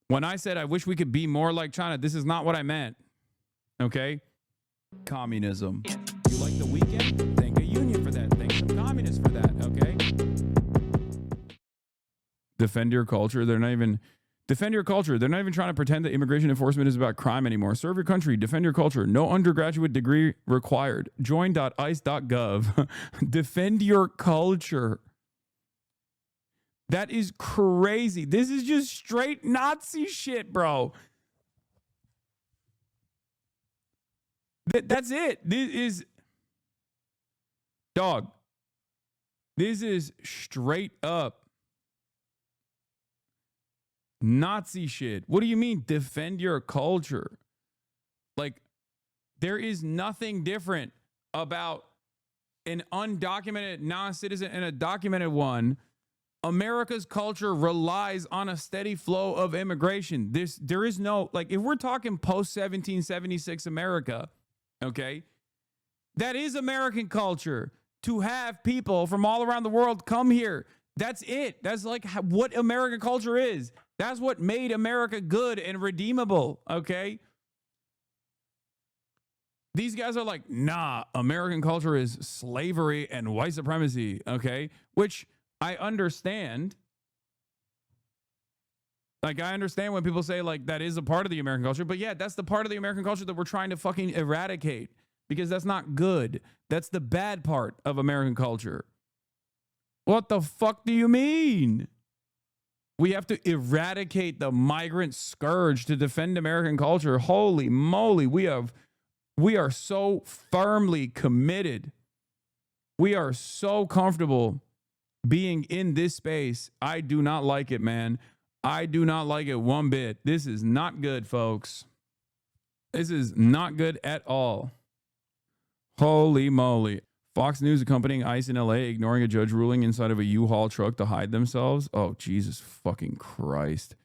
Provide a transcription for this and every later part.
When I said I wish we could be more like China, this is not what I meant. Okay? Communism. You like the weekend? Thank a union for that. Thank some communists for that. Okay? Defend your culture. They're not even defend your culture. They're not even trying to pretend that immigration enforcement is about crime anymore. Serve your country. Defend your culture. No undergraduate degree required. Join.ice.gov. Defend your culture. That is crazy. This is just straight Nazi shit, bro. That's it. This is, dog, this is straight up Nazi shit. What do you mean defend your culture? Like, there is nothing different about an undocumented non-citizen and a documented one. America's culture relies on a steady flow of immigration. There is no, like, if we're talking post 1776 America, okay, that is American culture to have people from all around the world come here. That's it. That's like what American culture is. That's what made America good and redeemable, okay? These guys are like, nah, American culture is slavery and white supremacy, okay? Which I understand. Like, I understand when people say, like, that is a part of the American culture. But yeah, that's the part of the American culture that we're trying to fucking eradicate because that's not good. That's the bad part of American culture. What the fuck do you mean? We have to eradicate the migrant scourge to defend American culture. Holy moly, we are so firmly committed. We are so comfortable being in this space. I do not like it, man. I do not like it one bit. This is not good, folks. This is not good at all. Holy moly. Fox News accompanying ICE in LA, ignoring a judge ruling inside of a U-Haul truck to hide themselves. Oh, Jesus fucking Christ.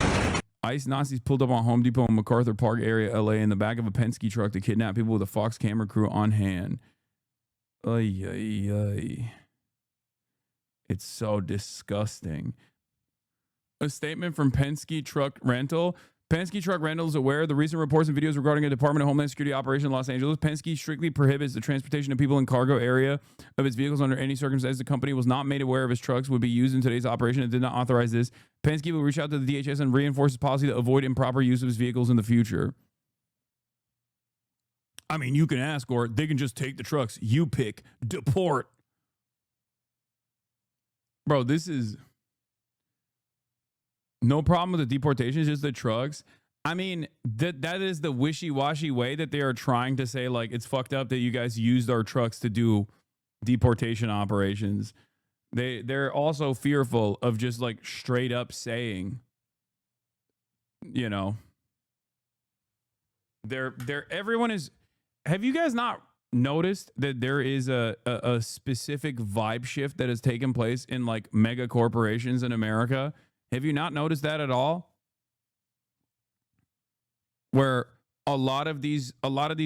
ICE Nazis pulled up on Home Depot in MacArthur Park area, LA, in the back of a Penske truck to kidnap people with a Fox camera crew on hand. Ay, ay, ay. It's so disgusting. A statement from Penske Truck Rental. Penske Truck Rental is aware of the recent reports and videos regarding a Department of Homeland Security operation in Los Angeles. Penske strictly prohibits the transportation of people in cargo area of its vehicles under any circumstances. The company was not made aware of its trucks would be used in today's operation and did not authorize this. Penske will reach out to the DHS and reinforce its policy to avoid improper use of its vehicles in the future. I mean, you can ask, or they can just take the trucks. You pick. Deport. Bro, this is no problem with the deportation, it's just the trucks. I mean, that is the wishy-washy way that they are trying to say, like, it's fucked up that you guys used our trucks to do deportation operations. They're also fearful of just, like, straight up saying, you know, everyone is. Have you guys not noticed that there is a specific vibe shift that has taken place in, like, mega corporations in America? Have you not noticed that at all? Where a lot of these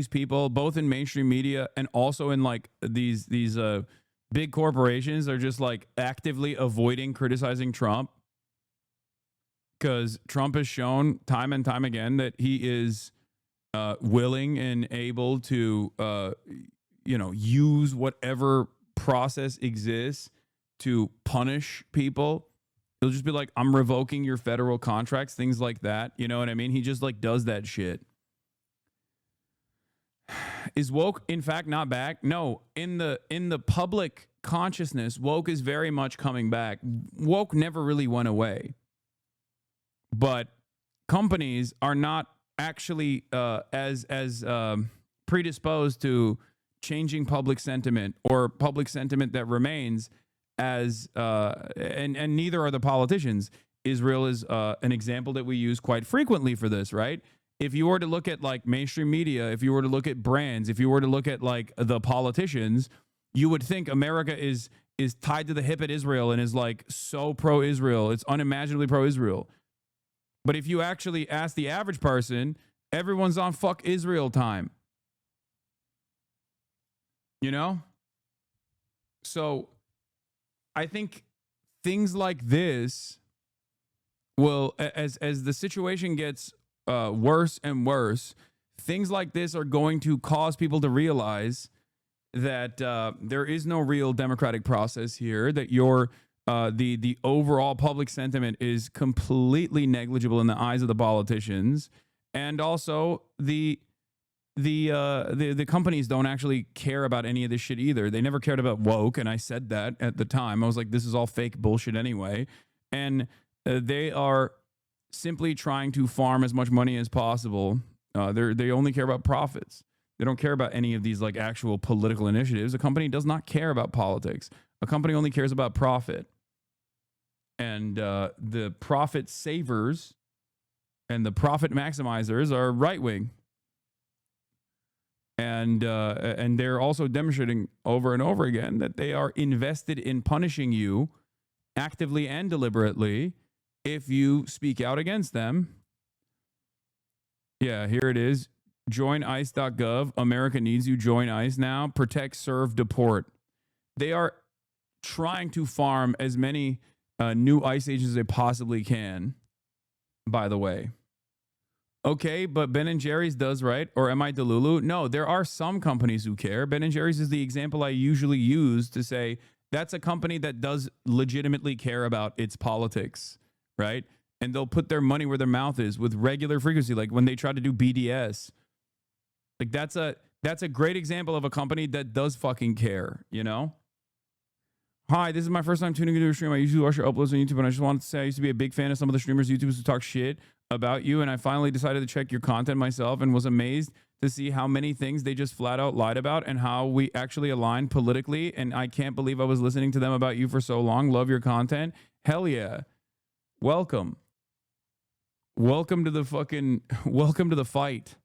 people, both in mainstream media and also in, like, these big corporations, are just, like, actively avoiding criticizing Trump because Trump has shown time and time again that he is willing and able to use whatever process exists to punish people. He'll just be like, I'm revoking your federal contracts, things like that. You know what I mean? He just, like, does that shit. Is woke, in fact, not back? No. In the public consciousness, woke is very much coming back. Woke never really went away. But companies are not actually as predisposed to changing public sentiment or public sentiment that remains as and neither are the politicians. Israel is an example that we use quite frequently for this, right? If you were to look at, like, mainstream media, if you were to look at brands, if you were to look at, like, the politicians, you would think America is tied to the hip at Israel and is, like, so pro-Israel. It's unimaginably pro-Israel. But if you actually ask the average person, everyone's on fuck Israel time. You know? So I think things like this Well, as the situation gets worse and worse, things like this are going to cause people to realize that there is no real democratic process here. That the overall public sentiment is completely negligible in the eyes of the politicians, and also the companies don't actually care about any of this shit either. They never cared about woke, and I said that at the time. I was like, this is all fake bullshit anyway, and they are simply trying to farm as much money as possible. They only care about profits. They don't care about any of these like actual political initiatives. A company does not care about politics. A company only cares about profit. And the profit savers and the profit maximizers are right wing. And they're also demonstrating over and over again that they are invested in punishing you actively and deliberately if you speak out against them. Yeah, here it is. Join ICE.gov. America needs you. Join ICE now. Protect, serve, deport. They are trying to farm as many new ICE agents as they possibly can, by the way. Okay, but Ben & Jerry's does, right? Or am I Delulu? No, there are some companies who care. Ben & Jerry's is the example I usually use to say that's a company that does legitimately care about its politics, right? And they'll put their money where their mouth is with regular frequency, like when they try to do BDS. Like that's a great example of a company that does fucking care, you know? Hi, this is my first time tuning into a stream. I usually watch your uploads on YouTube, and I just wanted to say I used to be a big fan of some of the streamers, YouTubers who talk shit about you, and I finally decided to check your content myself and was amazed to see how many things they just flat out lied about and how we actually align politically, and I can't believe I was listening to them about you for so long. Love your content. Hell yeah. Welcome. Welcome to the fight.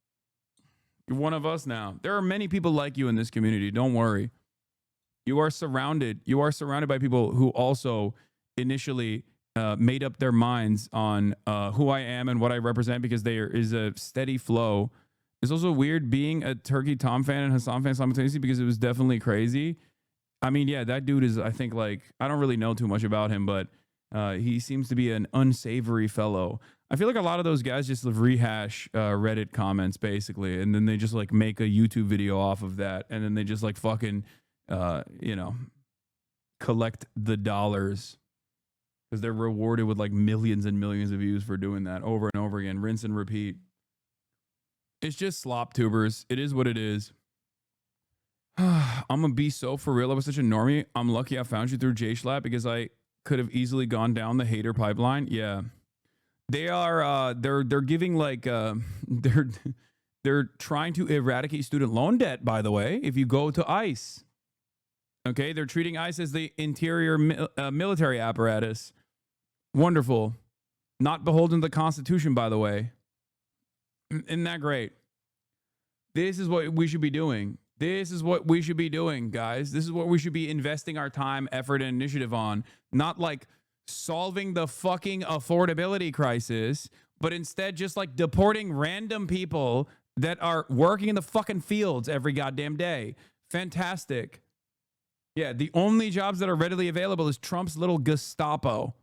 You're one of us now. There are many people like you in this community. Don't worry. You are surrounded by people who also initially made up their minds on who I am and what I represent, because there is a steady flow. It's also weird being a Turkey Tom fan and Hasan fan simultaneously, because it was definitely crazy. I mean, yeah, that dude is, I think, like, I don't really know too much about him, but he seems to be an unsavory fellow. I feel like a lot of those guys just rehash Reddit comments, basically, and then they just, like, make a YouTube video off of that, and then they just, like, fucking... collect the dollars, because they're rewarded with like millions and millions of views for doing that over and over again, rinse and repeat. It's just slop tubers. It is what it is. I'm gonna be so for real. I was such a normie. I'm lucky I found you through JSchlatt, because I could have easily gone down the hater pipeline. Yeah, they are. They're giving like they're trying to eradicate student loan debt. By the way, if you go to ICE. Okay, they're treating ICE as the interior military apparatus. Wonderful. Not beholden to the Constitution, by the way. Isn't that great? This is what we should be doing. This is what we should be doing, guys. This is what we should be investing our time, effort, and initiative on. Not like solving the fucking affordability crisis, but instead just like deporting random people that are working in the fucking fields every goddamn day. Fantastic. Yeah, the only jobs that are readily available is Trump's little Gestapo,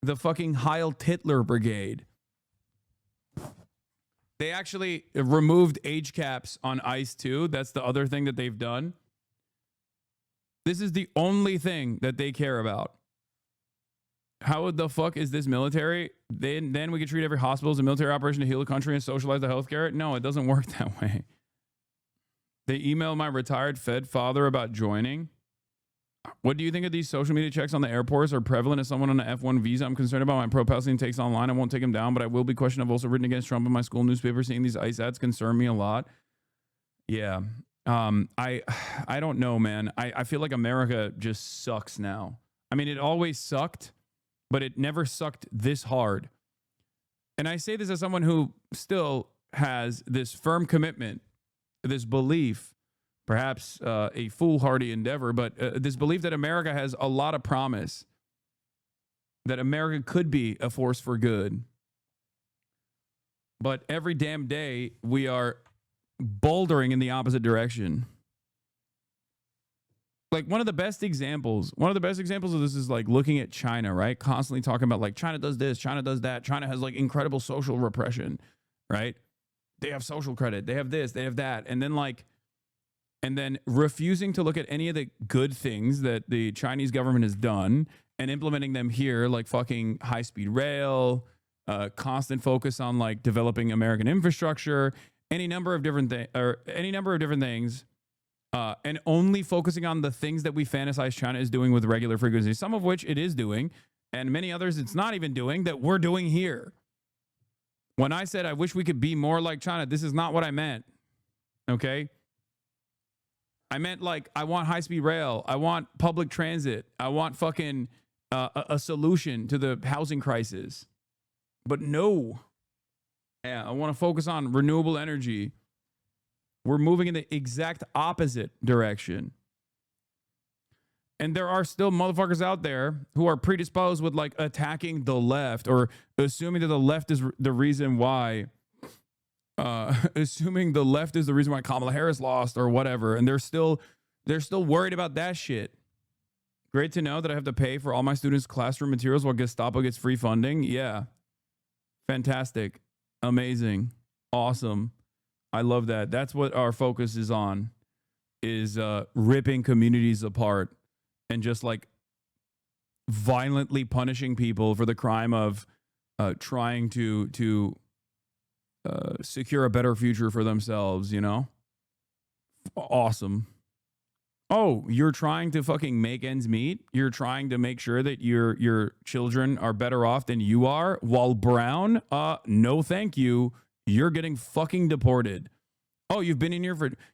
the fucking Heil Hitler Brigade. They actually removed age caps on ICE too. That's the other thing that they've done. This is the only thing that they care about. How the fuck is this military? Then we could treat every hospital as a military operation to heal the country and socialize the healthcare? No, it doesn't work that way. They emailed my retired Fed father about joining. What do you think of these social media checks on the airports are prevalent as someone on an F1 visa? I'm concerned about my pro-Palestinian takes online. I won't take him down, but I will be questioned. I've also written against Trump in my school newspaper. Seeing these ICE ads concern me a lot. Yeah. I don't know, man. I feel like America just sucks now. I mean, it always sucked, but it never sucked this hard. And I say this as someone who still has this firm commitment, this belief, perhaps a foolhardy endeavor, but this belief that America has a lot of promise, that America could be a force for good. But every damn day, we are bouldering in the opposite direction. like one of the best examples of this is like looking at China, right? Constantly talking about like China does this, China does that, China has like incredible social repression, right? They have social credit, they have this, they have that, and then refusing to look at any of the good things that the Chinese government has done and implementing them here, like fucking high-speed rail, constant focus on like developing American infrastructure, any number of different things, and only focusing on the things that we fantasize China is doing with regular frequency, some of which it is doing, and many others it's not even doing, that we're doing here. When I said I wish we could be more like China, this is not what I meant. Okay? I meant like I want high-speed rail. I want public transit. I want fucking a solution to the housing crisis. But no. Yeah, I want to focus on renewable energy. We're moving in the exact opposite direction. And there are still motherfuckers out there who are predisposed with like attacking the left or assuming that the left is the reason why Kamala Harris lost or whatever, and they're still worried about that shit. Great to know that I have to pay for all my students' classroom materials while Gestapo gets free funding. Yeah. Fantastic. Amazing. Awesome. I love that. That's what our focus is on, is ripping communities apart and just like violently punishing people for the crime of trying to secure a better future for themselves, you know? Awesome. Oh, you're trying to fucking make ends meet? You're trying to make sure that your children are better off than you are while brown? No thank you. You're getting fucking deported. Oh, you've been in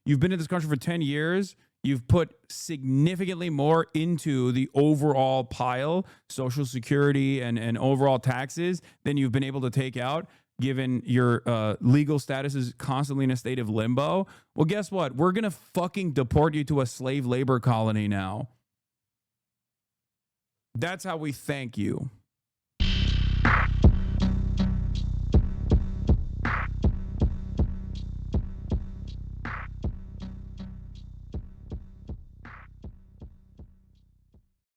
this country for 10 years. You've put significantly more into the overall pile, Social Security and overall taxes, than you've been able to take out, given your legal status is constantly in a state of limbo. Well, guess what? We're going to fucking deport you to a slave labor colony now. That's how we thank you.